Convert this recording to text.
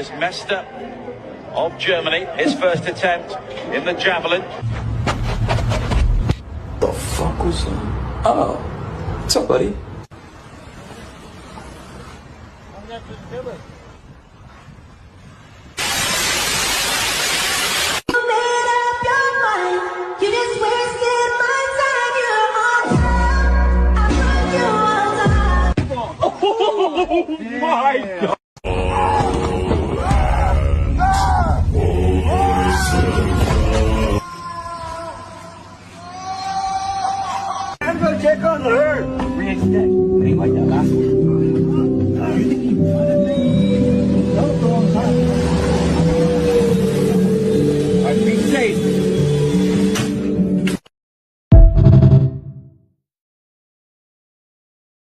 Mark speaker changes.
Speaker 1: is Mester of Germany, his first attempt in the javelin.
Speaker 2: The fuck was that? Oh, what's up, buddy?
Speaker 1: Oh my God! I'm gonna check on her. Bring it today. Ain't like that last one.